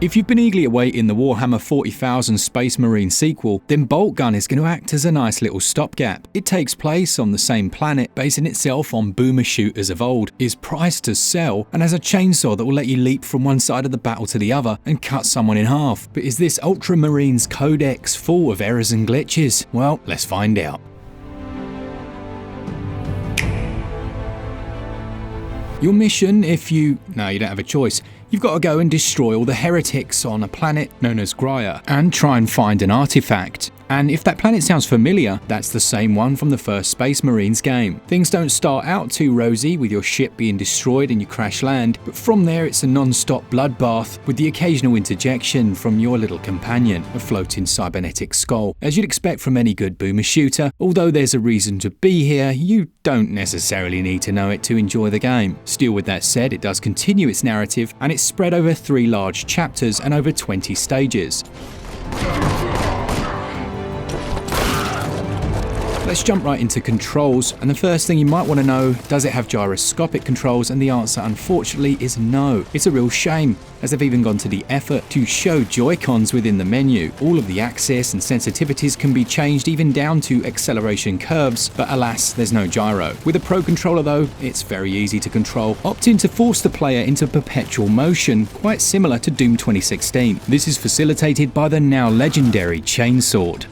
If you've been eagerly awaiting the Warhammer 40,000 Space Marine sequel, then Boltgun is going to act as a nice little stopgap. It takes place on the same planet, basing itself on boomer shooters of old, is priced to sell, and has a chainsaw that will let you leap from one side of the battle to the other and cut someone in half. But is this Ultramarines codex full of errors and glitches? Well, let's find out. Your mission, no, you don't have a choice. You've got to go and destroy all the heretics on a planet known as Grya and try and find an artifact. And if that planet sounds familiar, that's the same one from the first Space Marines game. Things don't start out too rosy with your ship being destroyed and you crash land, but from there it's a non-stop bloodbath with the occasional interjection from your little companion, a floating cybernetic skull. As you'd expect from any good boomer shooter, although there's a reason to be here, you don't necessarily need to know it to enjoy the game. Still, with that said, it does continue its narrative and it's spread over 3 large chapters and over 20 stages. Let's jump right into controls, and the first thing you might want to know, does it have gyroscopic controls? And the answer unfortunately is no. It's a real shame, as they've even gone to the effort to show joycons within the menu. All of the access and sensitivities can be changed even down to acceleration curves, but alas, there's no gyro. With a Pro controller though, it's very easy to control, opting to force the player into perpetual motion, quite similar to Doom 2016. This is facilitated by the now legendary chainsword.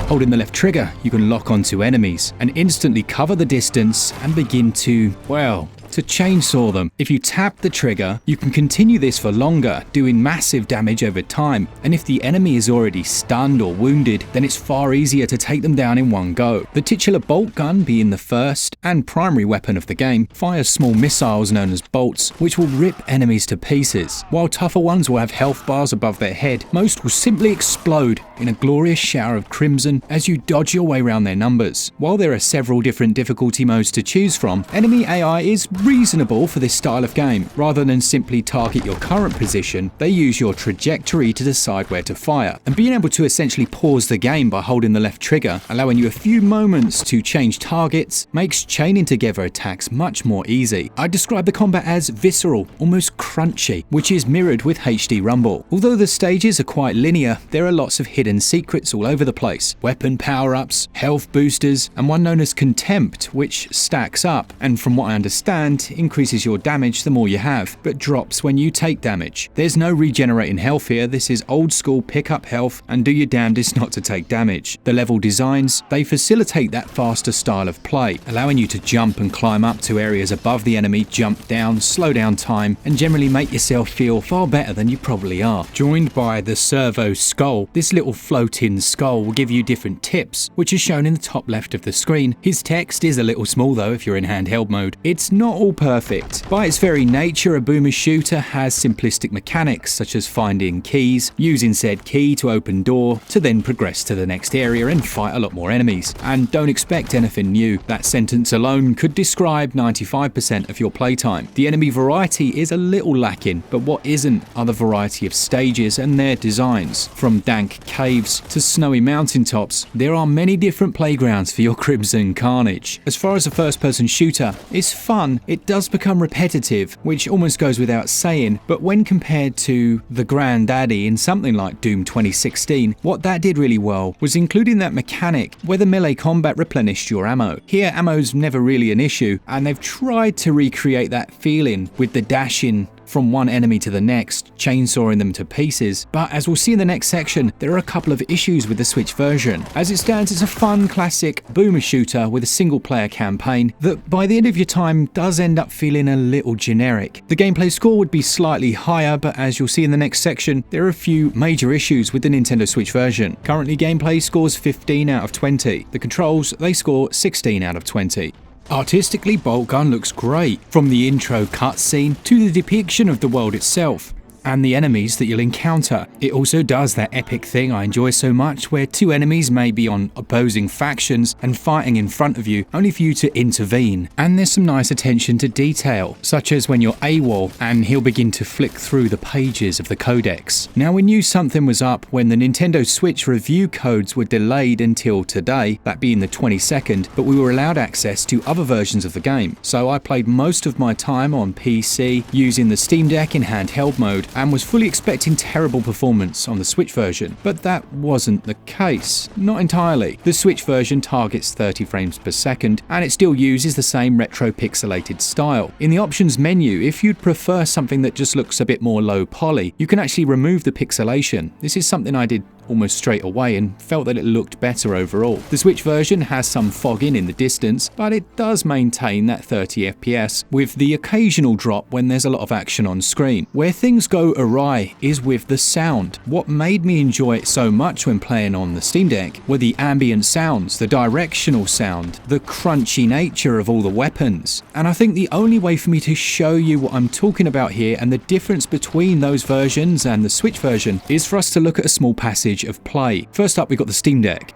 Holding the left trigger, you can lock onto enemies and instantly cover the distance and begin to, well, to chainsaw them. If you tap the trigger, you can continue this for longer, doing massive damage over time, and if the enemy is already stunned or wounded, then it's far easier to take them down in one go. The titular Boltgun, being the first and primary weapon of the game, fires small missiles known as bolts, which will rip enemies to pieces. While tougher ones will have health bars above their head, most will simply explode in a glorious shower of crimson as you dodge your way around their numbers. While there are several different difficulty modes to choose from, enemy AI is reasonable for this style of game. Rather than simply target your current position, they use your trajectory to decide where to fire. And being able to essentially pause the game by holding the left trigger, allowing you a few moments to change targets, makes chaining together attacks much more easy. I describe the combat as visceral, almost crunchy, which is mirrored with HD Rumble. Although the stages are quite linear, there are lots of hidden secrets all over the place. Weapon power-ups, health boosters, and one known as Contempt, which stacks up, and from what I understand, increases your damage the more you have, but drops when you take damage. There's no regenerating health here. This is old school pick up health and do your damnedest not to take damage. The level designs, they facilitate that faster style of play, allowing you to jump and climb up to areas above the enemy, jump down, slow down time, and generally make yourself feel far better than you probably are. Joined by the servo skull, this little floating skull will give you different tips, which is shown in the top left of the screen. His text is a little small though if you're in handheld mode. It's not all perfect. By its very nature, a boomer shooter has simplistic mechanics such as finding keys, using said key to open door, to then progress to the next area and fight a lot more enemies. And don't expect anything new. That sentence alone could describe 95% of your playtime. The enemy variety is a little lacking, but what isn't are the variety of stages and their designs. From dank caves to snowy mountaintops, there are many different playgrounds for your crimson carnage. As far as a first-person shooter, it's fun. It does become repetitive, which almost goes without saying, but when compared to the granddaddy in something like Doom 2016, what that did really well was including that mechanic where the melee combat replenished your ammo. Here, ammo's never really an issue, and they've tried to recreate that feeling with the dashing from one enemy to the next, chainsawing them to pieces. But as we'll see in the next section, there are a couple of issues with the Switch version. As it stands, it's a fun, classic boomer shooter with a single-player campaign that by the end of your time does end up feeling a little generic. The gameplay score would be slightly higher, but as you'll see in the next section, there are a few major issues with the Nintendo Switch version. Currently, gameplay scores 15 out of 20. The controls, they score 16 out of 20. Artistically, Bolgun looks great, from the intro cutscene to the depiction of the world itself. and the enemies that you'll encounter. It also does that epic thing I enjoy so much, where two enemies may be on opposing factions and fighting in front of you, only for you to intervene. And there's some nice attention to detail, such as when you're AWOL and he'll begin to flick through the pages of the codex. Now, we knew something was up when the Nintendo Switch review codes were delayed until today, that being the 22nd, but we were allowed access to other versions of the game. So I played most of my time on PC using the Steam Deck in handheld mode and was fully expecting terrible performance on the Switch version, but that wasn't the case. Not entirely. The Switch version targets 30 frames per second and it still uses the same retro pixelated style. In the options menu, if you'd prefer something that just looks a bit more low poly, you can actually remove the pixelation. This is something I did almost straight away and felt that it looked better overall. The Switch version has some fogging in the distance, but it does maintain that 30 FPS with the occasional drop when there's a lot of action on screen. Where things go awry is with the sound. What made me enjoy it so much when playing on the Steam Deck were the ambient sounds, the directional sound, the crunchy nature of all the weapons. And I think the only way for me to show you what I'm talking about here and the difference between those versions and the Switch version is for us to look at a small passage of play. First up, we've got the Steam Deck.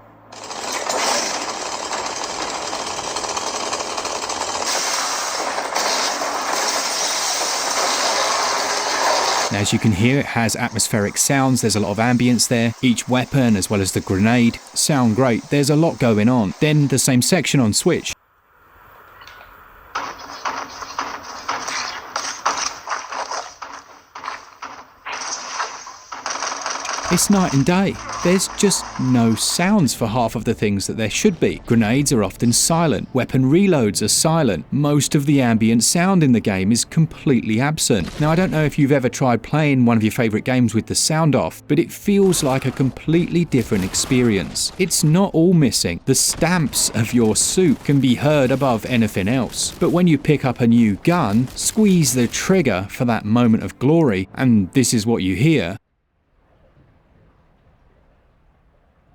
Now, as you can hear, it has atmospheric sounds, there's a lot of ambience there. Each weapon, as well as the grenade, sound great. There's a lot going on. Then the same section on Switch. It's night and day. There's just no sounds for half of the things that there should be. Grenades are often silent. Weapon reloads are silent. Most of the ambient sound in the game is completely absent. Now, I don't know if you've ever tried playing one of your favorite games with the sound off, but it feels like a completely different experience. It's not all missing. The stamps of your suit can be heard above anything else. But when you pick up a new gun, squeeze the trigger for that moment of glory, and this is what you hear.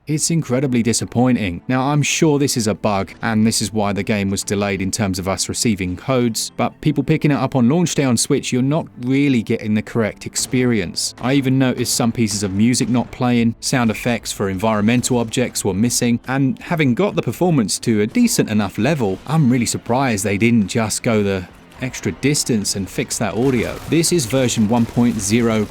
It's incredibly disappointing. Now, I'm sure this is a bug, and this is why the game was delayed in terms of us receiving codes, but people picking it up on launch day on Switch, you're not really getting the correct experience. I even noticed some pieces of music not playing, sound effects for environmental objects were missing, and having got the performance to a decent enough level, I'm really surprised they didn't just go the extra distance and fix that audio. This is version 1.0.1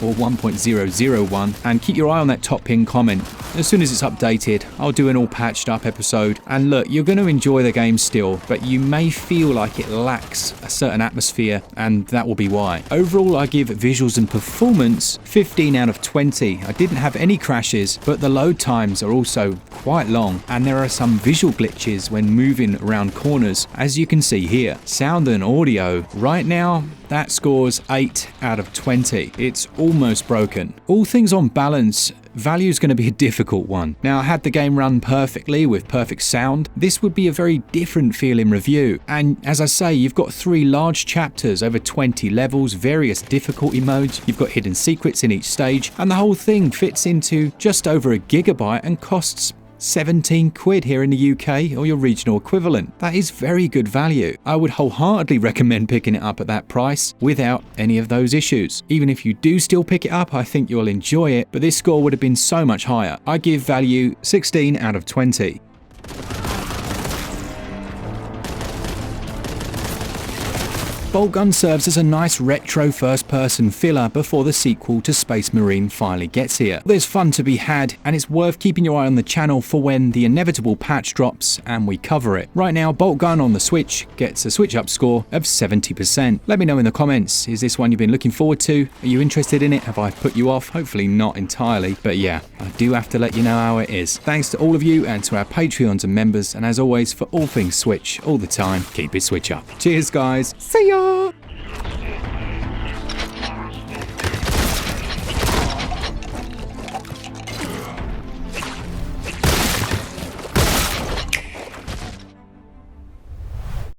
or 1.001, and keep your eye on that top pin comment. As soon as it's updated, I'll do an all patched up episode. And look, you're going to enjoy the game still, but you may feel like it lacks a certain atmosphere, and that will be why. Overall, I give visuals and performance 15 out of 20. I didn't have any crashes, but the load times are also quite long, and there are some visual glitches when moving around corners, as you can see here. Sound and audio, right now, that scores 8 out of 20. It's almost broken. All things on balance, value is going to be a difficult one. Now, had the game run perfectly with perfect sound, this would be a very different feeling review. And as I say, you've got 3 large chapters, over 20 levels, various difficulty modes, you've got hidden secrets in each stage, and the whole thing fits into just over a gigabyte and costs 17 quid here in the UK or your regional equivalent. That is very good value. I would wholeheartedly recommend picking it up at that price without any of those issues. Even if you do still pick it up, I think you'll enjoy it, but this score would have been so much higher. I give value 16 out of 20. Bolgun serves as a nice retro first-person filler before the sequel to Space Marine finally gets here. There's fun to be had, and it's worth keeping your eye on the channel for when the inevitable patch drops and we cover it. Right now, Bolgun on the Switch gets a SwitchUp score of 70%. Let me know in the comments, is this one you've been looking forward to? Are you interested in it? Have I put you off? Hopefully not entirely, but yeah, I do have to let you know how it is. Thanks to all of you and to our Patreons and members, and as always, for all things Switch, all the time, keep it Switch up. Cheers guys, see ya!